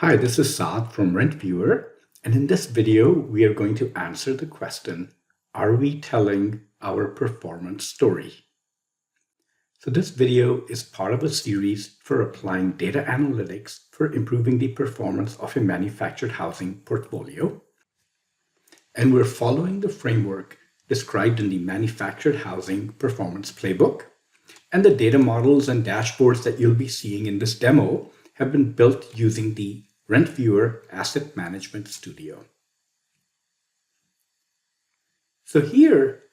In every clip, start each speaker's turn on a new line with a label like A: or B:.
A: Hi, this is Saad from RentViewer, and in this video, we are going to answer the question, are we telling our performance story? So this video is part of a series for applying data analytics for improving the performance of a manufactured housing portfolio. And we're following the framework described in the Manufactured Housing Performance Playbook. And the data models and dashboards that you'll be seeing in this demo have been built using the RentViewer Asset Management Studio. So here,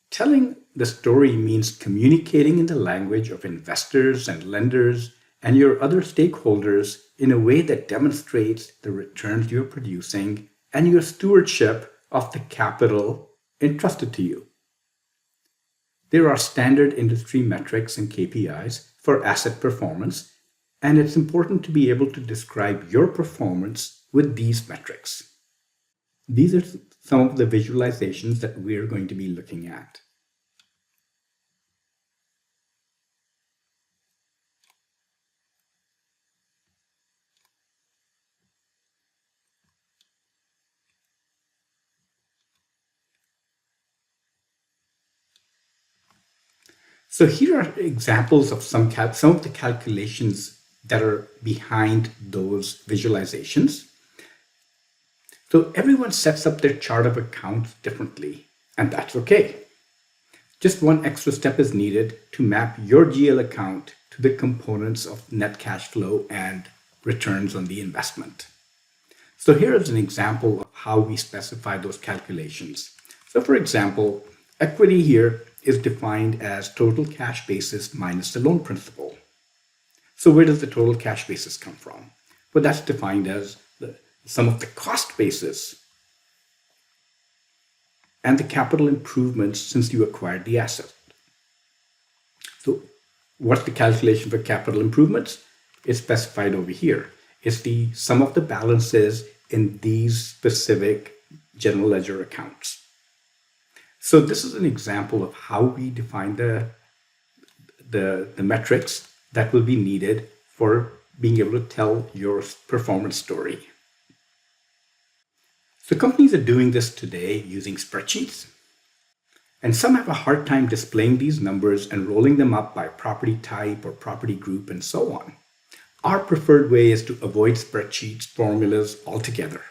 A: telling the story means communicating in the language of investors and lenders and your other stakeholders in a way that demonstrates the returns you're producing and your stewardship of the capital entrusted to you. There are standard industry metrics and KPIs for asset performance, and it's important to be able to describe your performance with these metrics. These are some of the visualizations that we're going to be looking at. So here are examples of some of the calculations that are behind those visualizations. So everyone sets up their chart of accounts differently, and that's okay. Just one extra step is needed to map your GL account to the components of net cash flow and returns on the investment. So here is an example of how we specify those calculations. So for example, equity here is defined as total cash basis minus the loan principal. So where does the total cash basis come from? Well, that's defined as the sum of the cost basis and the capital improvements since you acquired the asset. So what's the calculation for capital improvements? It's specified over here. It's the sum of the balances in these specific general ledger accounts. So this is an example of how we define the metrics that will be needed for being able to tell your performance story. So companies are doing this today using spreadsheets, and some have a hard time displaying these numbers and rolling them up by property type or property group and so on. Our preferred way is to avoid spreadsheets, formulas altogether.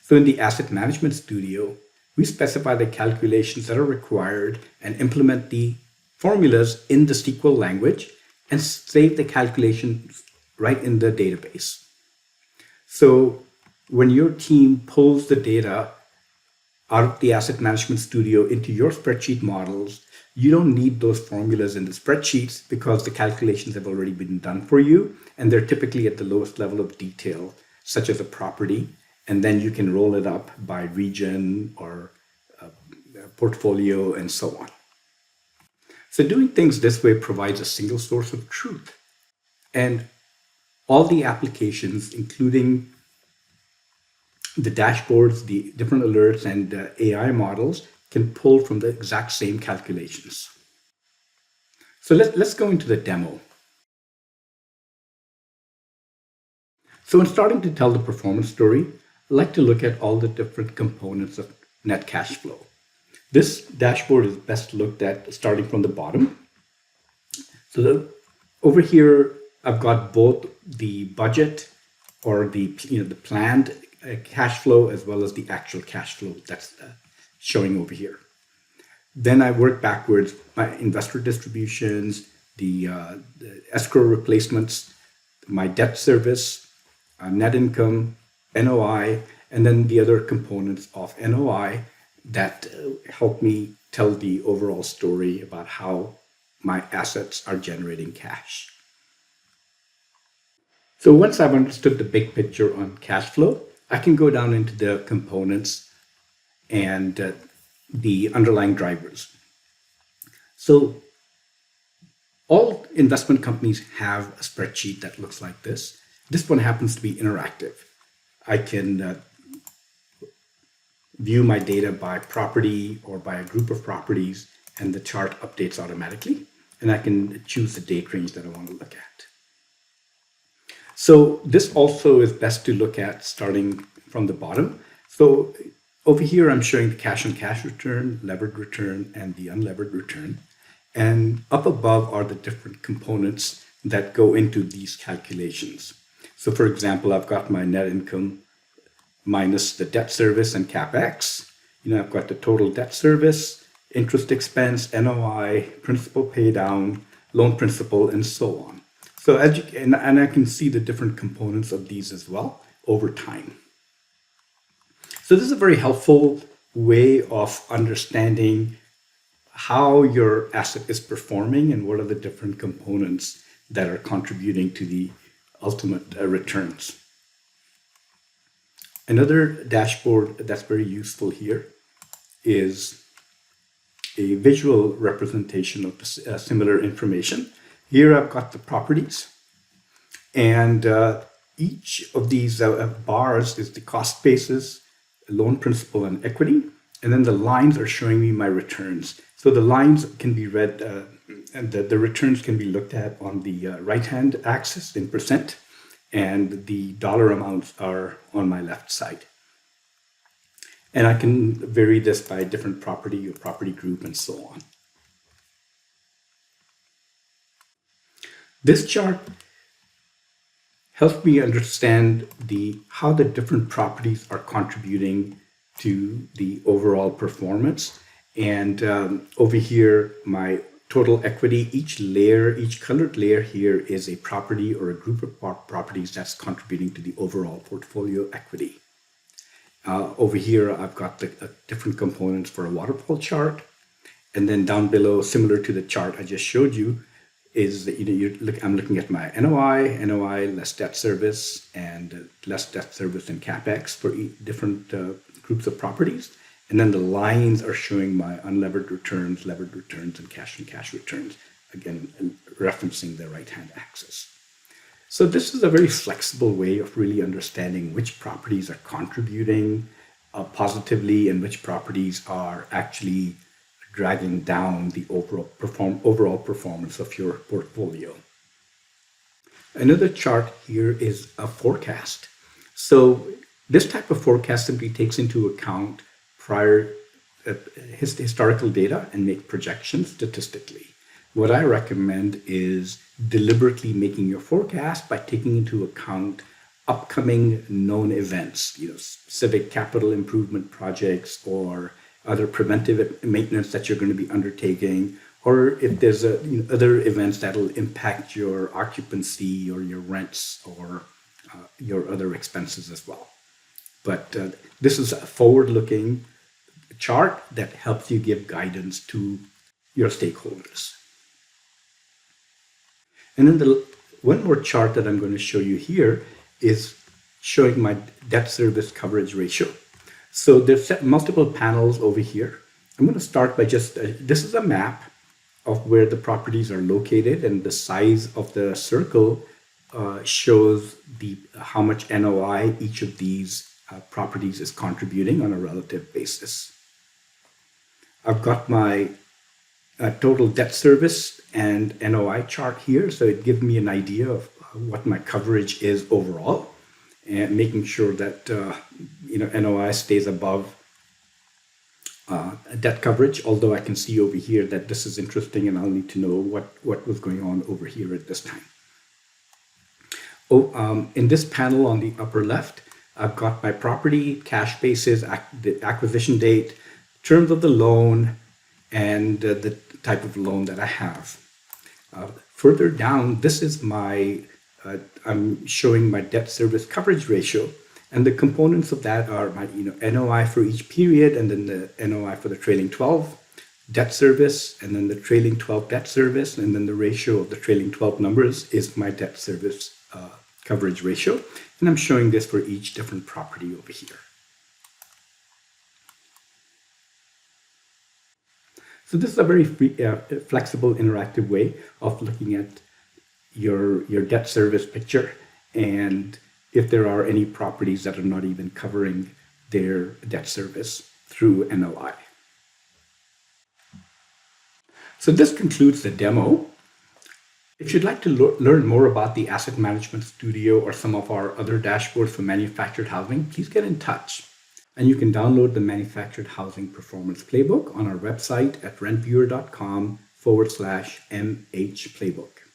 A: So in the Asset Management Studio, we specify the calculations that are required and implement the formulas in the SQL language and save the calculations right in the database. So when your team pulls the data out of the Asset Management Studio into your spreadsheet models, you don't need those formulas in the spreadsheets because the calculations have already been done for you, and they're typically at the lowest level of detail, such as a property, and then you can roll it up by region or portfolio and so on. So doing things this way provides a single source of truth, and all the applications, including the dashboards, the different alerts, and AI models can pull from the exact same calculations. So let's go into the demo. So in starting to tell the performance story, I like to look at all the different components of net cash flow. This dashboard is best looked at starting from the bottom. So over here, I've got both the budget or the planned cash flow as well as the actual cash flow that's showing over here. Then I work backwards, my investor distributions, the escrow replacements, my debt service, net income, NOI, and then the other components of NOI that help me tell the overall story about how my assets are generating cash. So once I've understood the big picture on cash flow, I can go down into the components and the underlying drivers. So all investment companies have a spreadsheet that looks like this. This one happens to be interactive. I can view my data by property or by a group of properties, and the chart updates automatically, and I can choose the date range that I want to look at. So this also is best to look at starting from the bottom. So over here, I'm showing the cash on cash return, levered return, and the unlevered return. And up above are the different components that go into these calculations. So for example, I've got my net income minus the debt service and CapEx. I've got the total debt service, interest expense, NOI, principal pay down, loan principal, and so on. So as you and I can see the different components of these as well over time. So this is a very helpful way of understanding how your asset is performing and what are the different components that are contributing to the ultimate returns. Another dashboard that's very useful here is a visual representation of the, similar information. Here I've got the properties, and each of these bars is the cost basis, loan principal, and equity. And then the lines are showing me my returns. So the lines can be read, and the returns can be looked at on the right-hand axis in percent, and the dollar amounts are on my left side. And I can vary this by different property or property group and so on. This chart helps me understand how the different properties are contributing to the overall performance. And over here, my total equity, each colored layer here is a property or a group of properties that's contributing to the overall portfolio equity. Over here, I've got the different components for a waterfall chart. And then down below, similar to the chart I just showed you, is that I'm looking at my NOI less debt service, and less debt service and CapEx for different groups of properties. And then the lines are showing my unlevered returns, levered returns, and cash returns, again, referencing the right-hand axis. So this is a very flexible way of really understanding which properties are contributing positively and which properties are actually dragging down the overall performance of your portfolio. Another chart here is a forecast. So this type of forecast simply takes into account prior historical data and make projections statistically. What I recommend is deliberately making your forecast by taking into account upcoming known events, specific capital improvement projects or other preventive maintenance that you're going to be undertaking, or if there's other events that'll impact your occupancy or your rents or your other expenses as well. But this is a forward-looking chart that helps you give guidance to your stakeholders. And then one more chart that I'm going to show you here is showing my debt service coverage ratio. So there's multiple panels over here. I'm going to start by this is a map of where the properties are located, and the size of the circle shows how much NOI each of these properties is contributing on a relative basis. I've got my total debt service and NOI chart here, so it gives me an idea of what my coverage is overall, and making sure that NOI stays above debt coverage. Although I can see over here that this is interesting, and I'll need to know what was going on over here at this time. In this panel on the upper left, I've got my property, cash basis, the acquisition date, terms of the loan, and the type of loan that I have. Further down, this is I'm showing my debt service coverage ratio, and the components of that are my NOI for each period, and then the NOI for the trailing 12, debt service, and then the trailing 12 debt service, and then the ratio of the trailing 12 numbers is my debt service coverage ratio. And I'm showing this for each different property over here. So this is a very flexible, interactive way of looking at your debt service picture, and if there are any properties that are not even covering their debt service through NOI. So this concludes the demo. If you'd like to learn more about the Asset Management Studio or some of our other dashboards for manufactured housing, please get in touch. And you can download the Manufactured Housing Performance Playbook on our website at rentviewer.com/MH Playbook.